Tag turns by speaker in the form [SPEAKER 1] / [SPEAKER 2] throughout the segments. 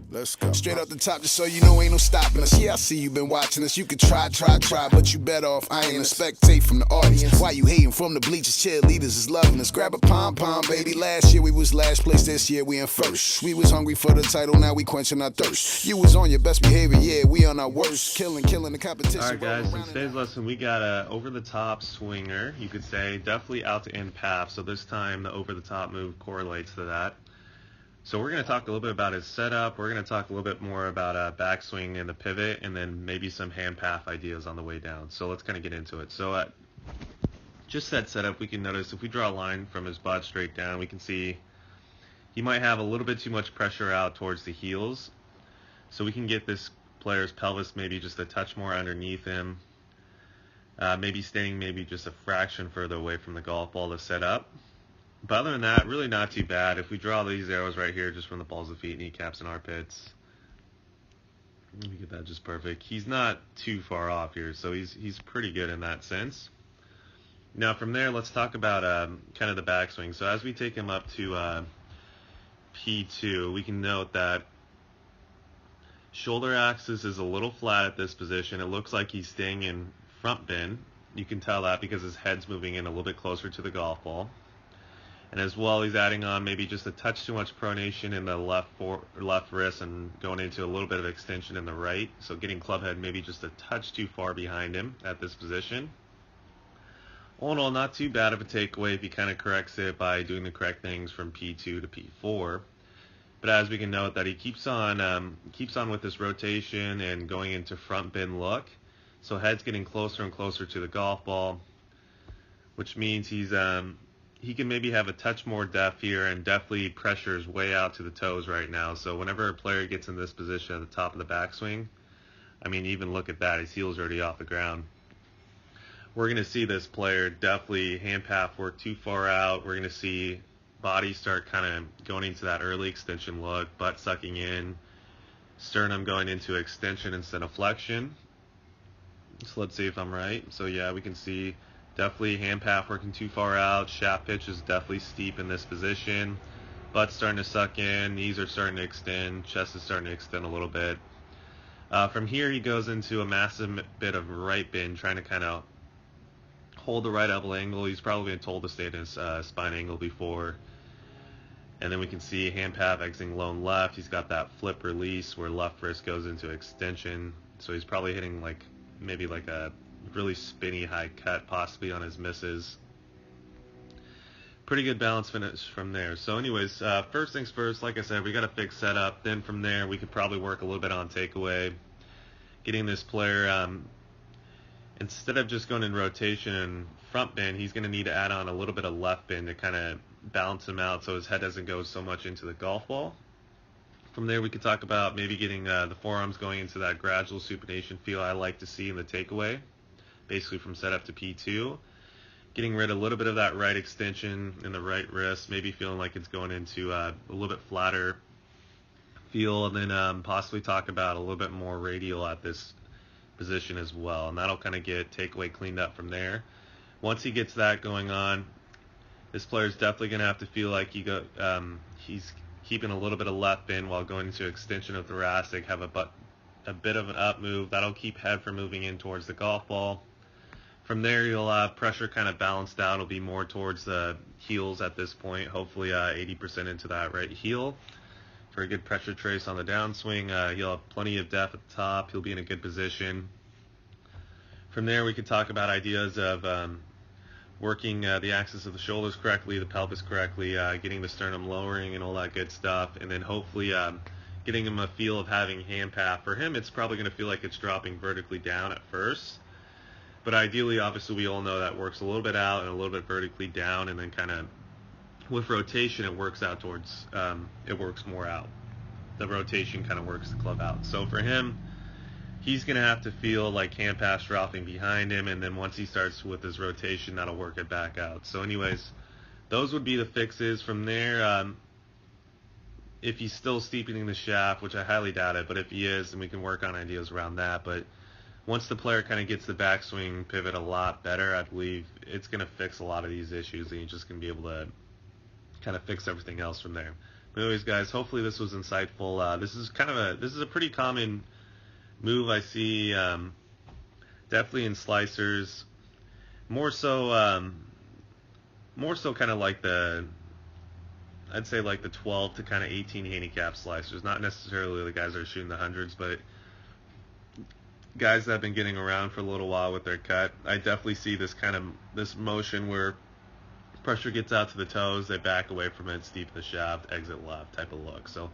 [SPEAKER 1] Let's go. Straight up the top, just so you know ain't no stopping us. Yeah, I see you been watching us. You could try, but you better off. I ain't a spectate from the audience. Why you hating from the bleachers? Cheerleaders is loving us. Grab a pom-pom, baby. Last year we was last place, this year we in first. We was hungry for the title, now we quenching our thirst. You was on your best behavior, yeah, we on our worst. Killing the competition.
[SPEAKER 2] Alright guys, in today's lesson we got a over-the-top swinger, you could say, definitely out to in path. So this time the over-the-top move correlates to that. So we're going to talk a little bit about his setup, we're going to talk a little bit more about backswing and the pivot, and then maybe some hand path ideas on the way down. So let's kind of get into it. So just that setup, we can notice if we draw a line from his butt straight down, we can see he might have a little bit too much pressure out towards the heels. So we can get this player's pelvis maybe just a touch more underneath him, maybe staying maybe just a fraction further away from the golf ball to set up. But other than that, really not too bad. If we draw these arrows right here just from the balls of feet, kneecaps, and armpits, let me get that just perfect. He's not too far off here, so he's pretty good in that sense. Now from there, let's talk about kind of the backswing. So as we take him up to P2, we can note that shoulder axis is a little flat at this position. It looks like he's staying in front bend. You can tell that because his head's moving in a little bit closer to the golf ball. And as well, he's adding on maybe just a touch too much pronation in the left wrist and going into a little bit of extension in the right. So getting club head maybe just a touch too far behind him at this position. All in all, not too bad of a takeaway if he kind of corrects it by doing the correct things from P2 to P4. But as we can note that he keeps on with this rotation and going into front bend look. So head's getting closer and closer to the golf ball, which means he can maybe have a touch more depth here, and definitely pressures way out to the toes right now. So whenever a player gets in this position at the top of the backswing, I mean, even look at that, his heel's already off the ground. We're going to see this player definitely hand path work too far out. We're going to see body start kind of going into that early extension look, butt sucking in, sternum going into extension instead of flexion. So let's see if I'm right. So yeah, we can see definitely hand path working too far out, shaft pitch is definitely steep in this position, butt's starting to suck in, knees are starting to extend, chest is starting to extend a little bit. From here he goes into a massive bit of right bend, trying to kind of hold the right elbow angle. He's probably been told to stay in his spine angle before. And then we can see hand path exiting low and left. He's got that flip release where left wrist goes into extension, so he's probably hitting maybe like a really spinny high cut possibly on his misses. Pretty good balance finish from there. So anyways, first things first, like I said, we got a fixed setup. Then from there we could probably work a little bit on takeaway, getting this player instead of just going in rotation and front bend, he's going to need to add on a little bit of left bend to kind of balance him out so his head doesn't go so much into the golf ball. From there we could talk about maybe getting the forearms going into that gradual supination feel I like to see in the takeaway, basically from setup to P2, getting rid of a little bit of that right extension in the right wrist, maybe feeling like it's going into a little bit flatter feel, and then possibly talk about a little bit more radial at this position as well, and that'll kind of get takeaway cleaned up from there. Once he gets that going on, this player's definitely going to have to feel like he's keeping a little bit of left bend while going into extension of thoracic, have a bit of an up move. That'll keep head from moving in towards the golf ball. From there, you'll have pressure kind of balanced out. It'll be more towards the heels at this point, hopefully 80% into that right heel for a good pressure trace on the downswing. He'll have plenty of depth at the top. He'll be in a good position. From there, we could talk about ideas of working the axis of the shoulders correctly, the pelvis correctly, getting the sternum lowering and all that good stuff, and then hopefully getting him a feel of having hand path. For him, it's probably going to feel like it's dropping vertically down at first. But ideally, obviously, we all know that works a little bit out and a little bit vertically down, and then kind of with rotation, it works out towards, it works more out. The rotation kind of works the club out. So for him, he's going to have to feel like hand pass dropping behind him, and then once he starts with his rotation, that'll work it back out. So anyways, those would be the fixes. From there, if he's still steepening the shaft, which I highly doubt it, but if he is, then we can work on ideas around that. But once the player kind of gets the backswing pivot a lot better, I believe it's going to fix a lot of these issues, and he's just going to be able to kind of fix everything else from there. But anyways, guys, hopefully this was insightful. This is a pretty common move I see, definitely in slicers. More so kind of like I'd say like the 12 to kind of 18 handicap slicers. Not necessarily the guys that are shooting the hundreds, but guys that have been getting around for a little while with their cut. I definitely see this motion where pressure gets out to the toes, they back away from it, steep the shaft, exit left type of look. So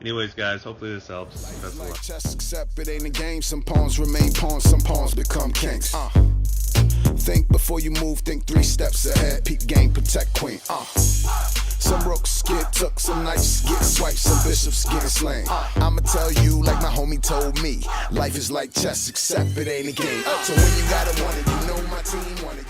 [SPEAKER 2] anyways, guys, hopefully this helps. Best of luck.
[SPEAKER 1] Chess, except it ain't a game. Some pawns remain pawns, some pawns become kings. Think before you move, think 3 steps ahead. Peep game, protect queen. Some rooks get took, some knights get swiped, some bishops get slain. I'ma tell you like my homie told me, life is like chess, except it ain't a game. So when you gotta want it, you know my team want it.